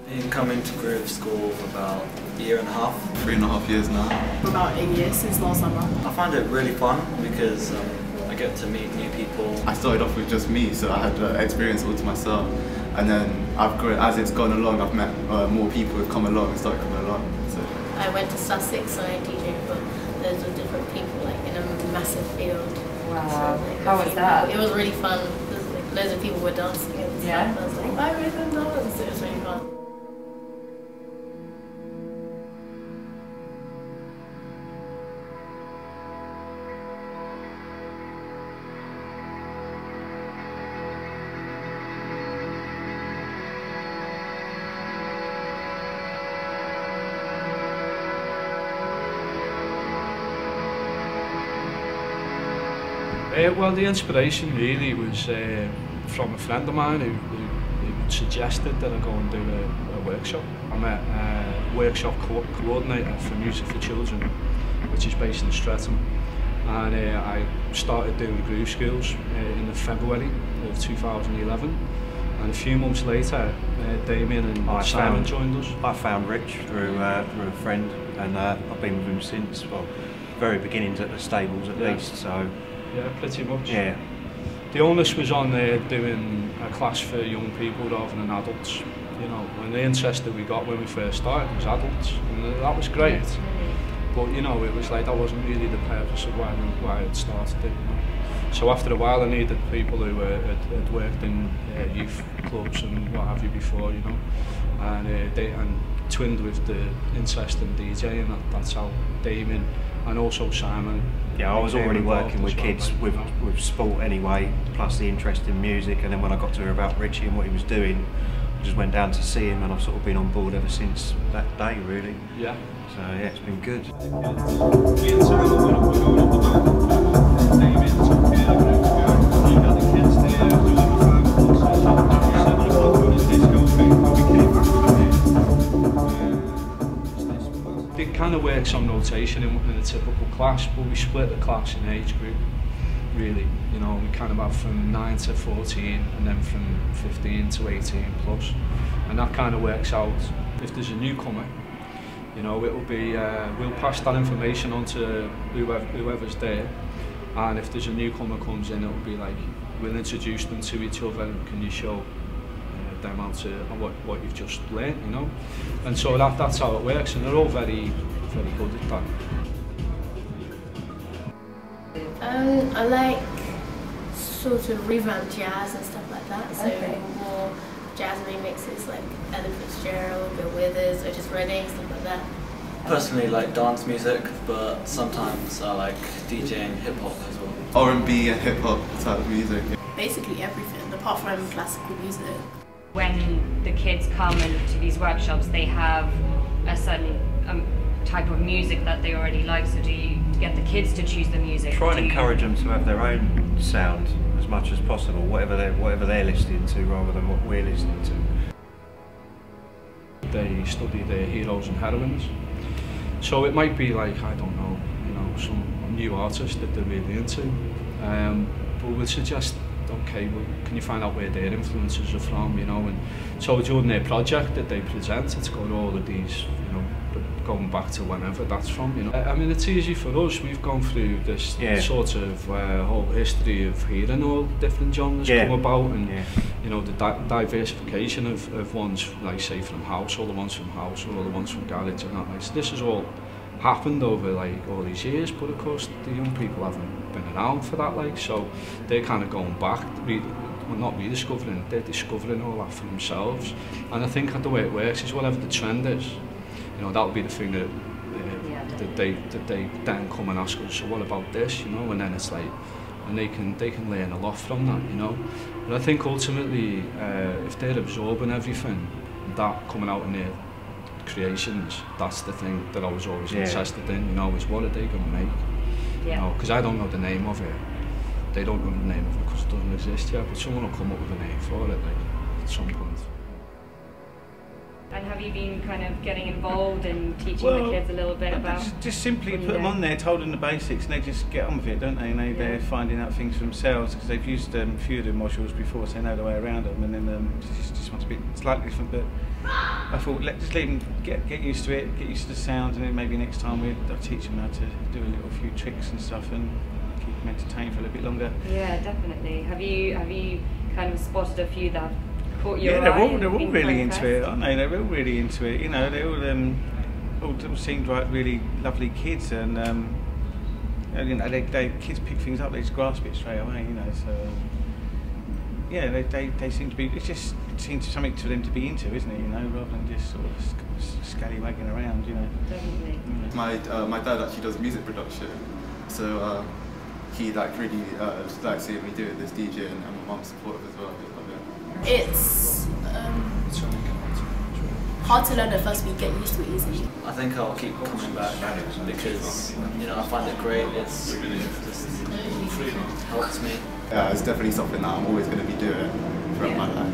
Been coming to Grooveschool for about a year and a half. 3.5 years now. About a year, since last summer. I find it really fun because I get to meet new people. I started off with just me, so I had experience all to myself. And then I've grown, as it's gone along, I've met more people who've come along and started coming along. So. I went to Sussex and I DJed for loads of different people, like in a massive field. Wow. So, like, how was that? It was really fun. Like, loads of people were dancing and stuff. I was like, I rhythm dance. It was really fun. Well, the inspiration really was from a friend of mine who suggested that I go and do a workshop. I met a workshop coordinator for Music for Children, which is based in Streatham, and I started doing Grooveschool in February of 2011, and a few months later Damien and Simon joined us. I found Rich through a friend, and I've been with him since, well, very beginnings at the stables at least, so. Yeah, pretty much. Yeah. The onus was on doing a class for young people rather than adults, you know, and the interest that we got when we first started was adults, and that was great. But, you know, it was like that wasn't really the purpose of why I'd started it, you know. So after a while I needed people who had worked in youth clubs and what have you before, you know, and twinned with the interest in DJing, and that's how Damien and also Simon. Yeah, I was already working with kids with sport anyway, plus the interest in music, and then when I got to hear about Richie and what he was doing, I just went down to see him, and I've sort of been on board ever since that day, really. Yeah. So yeah, it's been good. It kind of works on rotation in a typical class, but we split the class in age group, really. You know, we kind of have from 9 to 14 and then from 15 to 18 plus. And that kind of works out. If there's a newcomer, you know, it'll be, we'll pass that information on to whoever's there. And if there's a newcomer comes in, it'll be like, we'll introduce them to each other, and can you show them out to what you've just learned, you know, and so that's how it works, and they're all very good at that. I like sort of revamp jazz and stuff like that, so more jazz remixes like Ella Fitzgerald, Bill Withers, or just Redding, stuff like that. Personally like dance music, but sometimes I like DJing hip hop as well. R&B and hip hop type of music. Basically everything, apart from classical music. When the kids come into these workshops, they have a certain type of music that they already like, so do you get the kids to choose the music? Try and encourage them to have their own sound as much as possible, whatever they're listening to, rather than what we're listening to. They study their heroes and heroines, so it might be like, I don't know, you know, some new artist that they're really into, but we'll suggest, okay, well, can you find out where their influences are from, you know, and so during their project that they present, it's got all of these, you know, going back to whenever that's from, you know. I mean, it's easy for us, we've gone through this sort of whole history of hearing all different genres come about, and you know, the diversification of ones, like say from house, all the ones from house, or all the ones from garage and that, like, so this has all happened over like all these years, but of course the young people haven't been around for that, like, so they're kind of going back, well, not rediscovering, they're discovering all that for themselves. And I think the way it works is whatever the trend is, you know, that'll be the thing that they then come and ask us, so what about this, you know, and then it's like, and they can learn a lot from that, you know. But I think ultimately, if they're absorbing everything that coming out in their creations, that's the thing that I was always interested in, you know, is what are they going to make? You know, because I don't know the name of it. They don't know the name of it because it doesn't exist yet, but someone will come up with a name for it, like, at some point. And have you been kind of getting involved in teaching the kids a little bit about? Just simply put them on there, told them the basics, and they just get on with it, don't they? And they're finding out things for themselves because they've used a few of the modules before, so they know the way around them. And then just wants to be slightly different. But I thought, just leave them get used to it, get used to the sound, and then maybe next time I'll teach them how to do a few tricks and stuff, and keep them entertained for a little bit longer. Yeah, definitely. Have you kind of spotted a few that caught your eye? Yeah, they're all really into it, aren't they? They're all really into it. You know, they all seemed like really lovely kids, and you know, they kids pick things up, they just grasp it straight away. You know, so yeah, they seem to be. It just seems something to them to be into, isn't it? You know, rather than just sort of scallywagging around. You know. Definitely. My dad actually does music production, so he like really likes seeing me do it, this DJ, and my mum's supportive as well. It's hard to learn at first, but you get used to it easily. I think I'll keep coming back because, you know, I find it great. It's just helps me. Yeah, it's definitely something that I'm always going to be doing throughout my life.